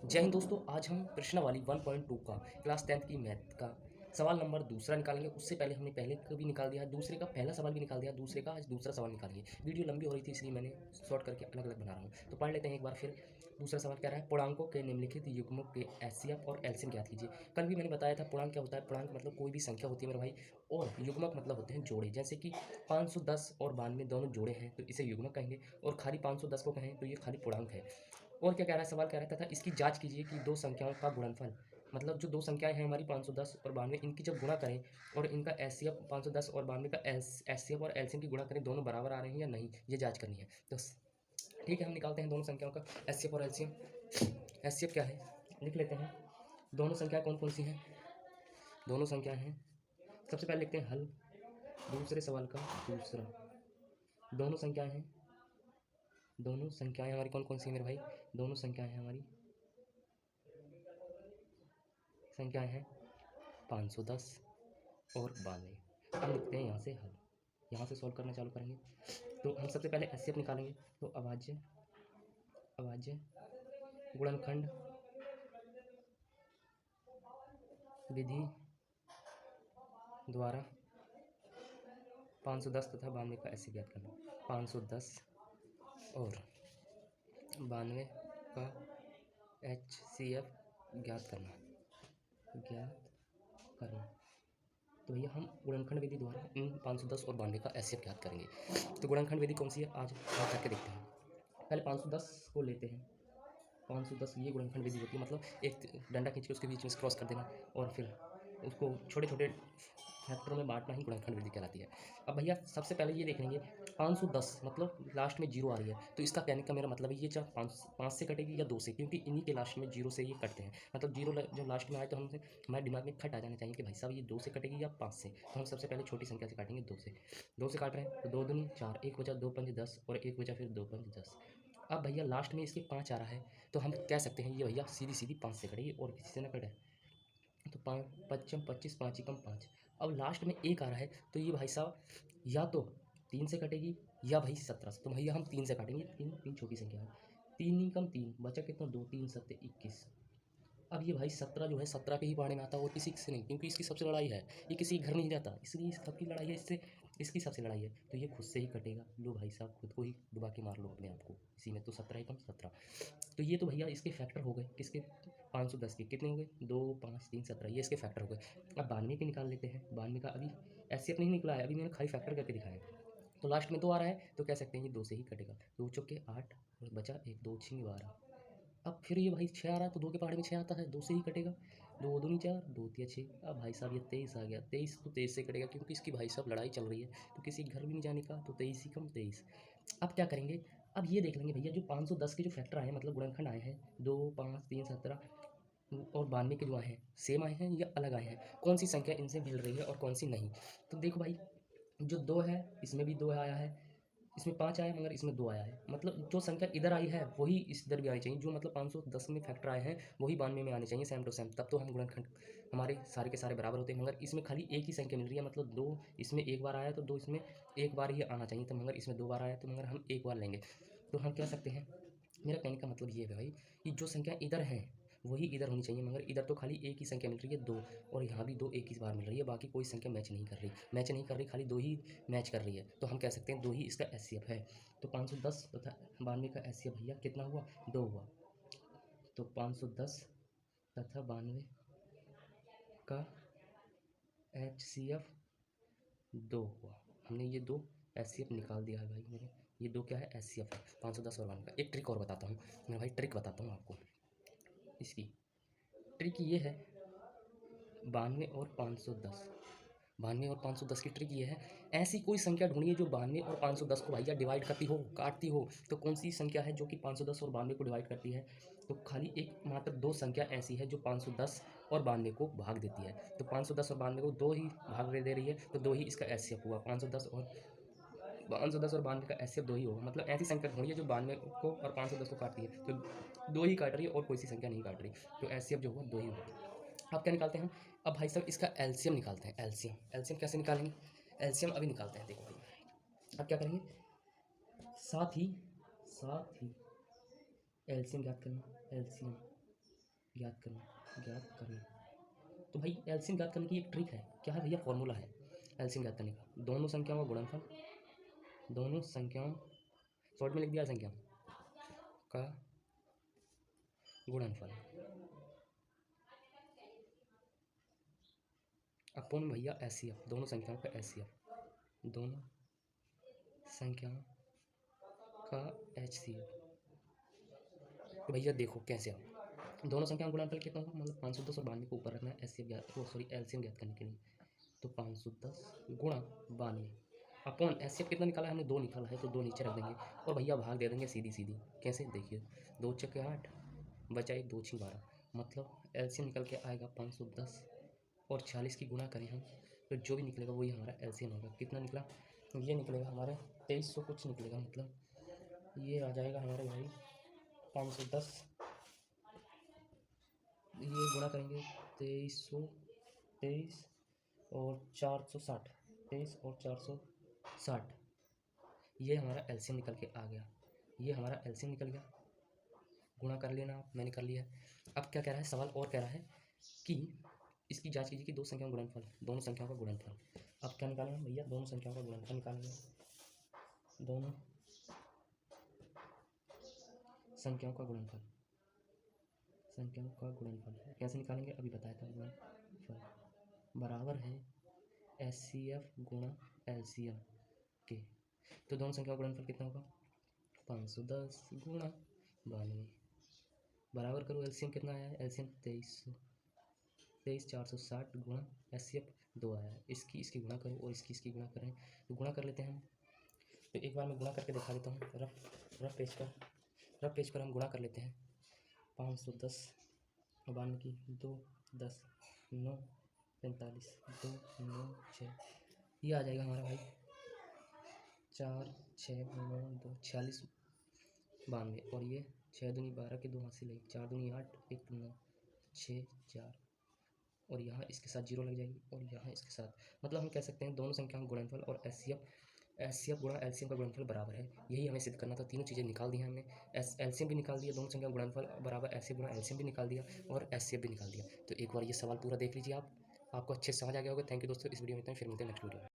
जय हिंद दोस्तों। आज हम प्रश्नावली 1.2 का क्लास 10th की मैथ का सवाल नंबर दूसरा निकालेंगे। उससे पहले हमने पहले का भी निकाल दिया, दूसरे का पहला सवाल भी निकाल दिया, दूसरे का आज दूसरा सवाल निकालेंगे। वीडियो लंबी हो रही थी इसलिए मैंने शॉर्ट करके अलग अलग बना रहा हूँ। तो पढ़ लेते हैं एक बार फिर। दूसरा सवाल कह रहा है, पूर्णांकों के निम्नलिखित युग्मों के एचसीएफ और एलसीएम ज्ञात कीजिए। कल भी मैंने बताया था पूर्णांक क्या होता है। पूर्णांक मतलब कोई भी संख्या होती है मेरे भाई, और युग्मक मतलब होते हैं जोड़े। जैसे कि 510 और 92 दोनों जोड़े हैं तो इसे युग्मक कहेंगे, और खाली 510 को कहें तो ये खाली पूर्णांक है। और क्या कह रहा है, सवाल कह रहा था इसकी जांच कीजिए कि दो संख्याओं का गुणनफल, मतलब जो दो संख्याएं हैं हमारी 510 और 92, इनकी जब गुणा करें और इनका एचसीएफ 510 और 92 का एचसीएफ और एलसीएम की गुणा करें, दोनों बराबर आ रहे हैं या नहीं, ये जांच करनी है। तो ठीक है, हम निकालते हैं दोनों संख्याओं का एचसीएफ और एलसीएम। एचसीएफ क्या है लिख लेते हैं। दोनों संख्याएं कौन कौन सी हैं? दोनों संख्याएं हैं, सबसे पहले लिखते हैं हल दूसरे सवाल का दूसरा। दोनों संख्याएं हैं, दोनों संख्याएं हमारी कौन कौन सी है मेरे भाई? दोनों संख्याएं हैं हमारी, संख्याएं हैं 510 और 92। अब लिखते हैं यहाँ से हल, यहाँ से सॉल्व करना चालू करेंगे। तो हम सबसे पहले एचसीएफ निकालेंगे। तो अभाज्य अभाज्य गुणनखंड विधि द्वारा 510 तथा 92 का एचसीएफ ज्ञात करना। 510 और 92 का एचसीएफ ज्ञात करना। तो भैया हम गुणनखंड विधि द्वारा इन 510 और 92 का एचसीएफ ज्ञात करेंगे। तो गुणनखंड विधि कौन सी है, आज हम करके देखते हैं। पहले 510 को लेते हैं। 510 ये गुणनखंड विधि होती है, मतलब एक डंडा खींच के उसके बीच में से क्रॉस कर देना और फिर उसको छोटे छोटे फैक्टरों में बांटना ही गुणनखंड विधि कहलाती है। अब भैया सबसे पहले ये देख लेंगे, 510 मतलब लास्ट में जीरो आ रही है, तो इसका कहने का मेरा मतलब है ये चाहे पाँच से कटेगी या 2 से, क्योंकि इन्हीं के लास्ट में जीरो से ये कटते हैं। मतलब जीरो जब लास्ट में आए तो हमसे हमारे दिमाग में खट आ जाना चाहिए कि भाई साहब ये 2 से कटेगी या 5 से। तो हम सबसे पहले छोटी संख्या से काटेंगे, 2 से। 2 से काट रहे हैं तो 2 दूनी 4, 1 बचा 2 पंजे 10 और 1 बचा फिर 2 पंजे 10। अब भैया लास्ट में इसके 5 आ रहा है, तो हम कह सकते हैं ये भैया सीधी सीधी 5 से कटेगी और किसी से ना कटे। तो 5 पच्चम 25, 5 एकम 5। अब लास्ट में 1 आ रहा है, तो ये भाई साहब या तो 3 से कटेगी या भाई 17 से। तो भैया हम 3 से काटेंगे, 3 छोटी संख्या है। 3 एकम 3 बचा कितना, 2 3 7 21। अब ये भाई 17 जो है 17 के ही बारे में आता है और किसी से नहीं, क्योंकि इसकी सबसे लड़ाई है, ये किसी घर नहीं जाता, इसलिए सबकी लड़ाई है इससे, इसकी सबसे लड़ाई है, तो ये खुद से ही कटेगा। लो भाई साहब खुद को ही डुबा के मार लो अपने आप को इसी में। तो 17 एकम 17। तो ये तो भैया इसके फैक्टर हो गए, किसके? 510 के कितने हो गए? 2 5 3 17, ये इसके फैक्टर हो गए। अब 92 के निकाल लेते हैं। 92 का अभी एचसीएफ नहीं निकला है, अभी मैंने खाली फैक्टर करके दिखाया है। तो लास्ट में 2 आ रहा है, तो कह सकते हैं ये 2 से ही कटेगा। 2 चौके 8 और बचा 1, 2 6 12। अब फिर ये भाई 6 आ रहा है, तो 2 के पहाड़े में 6 आता है, 2 से ही कटेगा। 2 दूनी 4, 2 तिया 6। अब भाई साहब ये 23 आ गया। 23 तो 23 से कटेगा, क्योंकि इसकी भाई साहब लड़ाई चल रही है, तो किसी घर भी नहीं जाने का, तो 23 ही कम 23। अब क्या करेंगे, अब ये देख लेंगे भैया जो 510 के जो फैक्टर आए हैं, मतलब गुणनखंड आए हैं, 2 5 3 17 और 92 के जो आए हैं, सेम आए हैं या अलग आए हैं, कौन सी संख्या इनसे मिल रही है और कौन सी नहीं। तो देखो भाई, जो 2 है इसमें भी 2 आया है, इसमें 5 आया मगर इसमें 2 आया है। मतलब जो संख्या इधर आई है वही इधर भी आनी चाहिए। जो मतलब 510 में फैक्टर आए हैं वही 92 में आने चाहिए, सेम टू सेम, तब तो हम गुणनखंड हमारे सारे के सारे बराबर होते हैं। मगर इसमें खाली एक ही संख्या मिल रही है, मतलब 2 इसमें एक बार आया तो 2 इसमें एक बार ही आना चाहिए था, मगर इसमें 2 बार आया तो मगर हम एक बार लेंगे। तो हम कह सकते हैं, मेरा कहने का मतलब ये है भाई कि जो संख्या इधर है वही इधर होनी चाहिए, मगर इधर तो खाली एक ही संख्या मिल रही है 2, और यहाँ भी 2 एक ही बार मिल रही है, बाकी कोई संख्या मैच नहीं कर रही, खाली 2 ही मैच कर रही है। तो हम कह सकते हैं 2 ही इसका एचसीएफ है। तो 510 तथा 92 का एचसीएफ भैया कितना हुआ, 2 हुआ। तो 510 तथा 92 का एचसीएफ 2 हुआ। हमने ये 2 एचसीएफ निकाल दिया है भाई मेरे। ये 2 क्या है, एचसीएफ है 510 और 92 का। एक ट्रिक और बताता हूँ मेरे भाई, ट्रिक बताता हूँ आपको। इसकी ट्रिक ये है, 92 और 510, 92 और 510 की ट्रिक ये है, ऐसी कोई संख्या ढूंढिए जो 92 और 510 को भैया डिवाइड करती हो, काटती हो। तो कौन सी संख्या है जो कि 510 और 92 को डिवाइड करती है? तो खाली एक मात्र 2 संख्या ऐसी है जो 510 और 92 को भाग देती है। तो 510 और 92 को 2 ही भाग दे रही है, तो 2 ही इसका एचसीएफ हुआ। 510 और 92 का एचसीएफ 2 ही होगा। मतलब ऐसी संख्या ढूंढिए जो 92 को और 510 को काटती है, तो 2 ही काट रही है और कोई सी संख्या नहीं काट रही, तो एचसीएफ जो हुआ 2 ही हुआ। अब क्या निकालते हैं, अब भाई साहब इसका एलसीएम निकालते हैं। एलसीएम कैसे निकालेंगे, एलसीएम अभी निकालते हैं। देखो भाई अब क्या करेंगे, साथ ही एलसीएम ज्ञात करना। एलसीएम ज्ञात करना। तो भाई एलसीएम ज्ञात करने की एक ट्रिक है, क्या है भैया, फॉर्मूला है एलसीएम ज्ञात करने का। दोनों संख्याओं का गुणनफल, दोनों संख्याओं, शॉर्ट में लिख दिया संख्या का गुणनफल अपन भैया एचसीएफ, दोनों संख्याओं का एचसीएफ, दोनों संख्याओं का एचसीएफ। तो भैया देखो कैसे आओ, दोनों संख्याओं का गुणनफल कितना होगा, मतलब 510 और 92 को ऊपर रखना है एचसीएफ ज्ञात, वो सॉरी एलसीएम ज्ञात करने के लिए। तो 510 गुणा 92 अपॉन एचसीएफ कितना निकाला है हमने, 2 निकाला है, तो 2 नीचे रख देंगे और भैया भाग दे देंगे सीधी सीधी। कैसे, देखिए 2 चक्के 8 बचा 1, 2 6 12, मतलब एलसीएम निकल के आएगा 510 और 40 की गुणा करें हम तो जो भी निकलेगा वही हमारा एलसीएम होगा। कितना निकला, ये निकलेगा हमारे 2300 कुछ निकलेगा, मतलब ये आ जाएगा हमारे भाई 510, ये गुणा करेंगे 2323 और 460, 23 और 460, ये हमारा एलसीएम निकल के आ गया, ये हमारा एलसीएम निकल गया। गुणा कर लेना आप, मैंने कर लिया है। अब क्या कह रहा है, सवाल और कह रहा है कि इसकी जांच कीजिए कि दो संख्याओं का गुणनफल, दोनों संख्याओं का गुणनफल। अब क्या निकालेंगे भैया, दोनों संख्याओं का गुणनफल निकालेंगे, दोनों संख्याओं का गुणनफल, संख्याओं का गुणनफल कैसे निकालेंगे अभी बताया था। गुणनफल बराबर है एचसीएफ गुणा एलसीएम के। तो दोनों संख्याओं का गुणनफल कितना होगा, 510 गुणा 92 बराबर करो एलसीएम कितना आया है, एलसीएम 23 460 गुणा एचसीएफ 2 आया है। इसकी गुणा करो और इसकी गुणा करें, तो गुणा कर लेते हैं हम। तो एक बार मैं गुणा करके दिखा देता हूँ, रफ पेज पर हम गुणा कर लेते हैं। 510 और 92 की 2 10 9 45 2 9 6, ये आ जाएगा हमारा भाई 4 6 9 2 46 92, और ये 6 दूनी 12 के 2 हाथ से लगे, 4 दूनी 8 1 9 6 4, और यहाँ इसके साथ जीरो लग जाएगी और यहाँ इसके साथ, मतलब हम कह सकते हैं दोनों संख्याओं का गुणनफल और एचसीएफ गुणा एलसीएम का गुणनफल बराबर है। यही हमें सिद्ध करना था, तीनों चीज़ें निकाल दी हैं हमने, एलसीएम भी निकाल दिया, दोनों संख्या का गुणनफल बराबर एचसीएफ गुणा एलसीएम भी निकाल दिया और एचसीएफ भी निकाल दिया। तो एक बार ये सवाल पूरा देख लीजिए आप, आपको अच्छे से समझ आ गया होगा। थैंक यू दोस्तों, इस वीडियो में इतना ही, फिर मिलते हैं नेक्स्ट वीडियो में।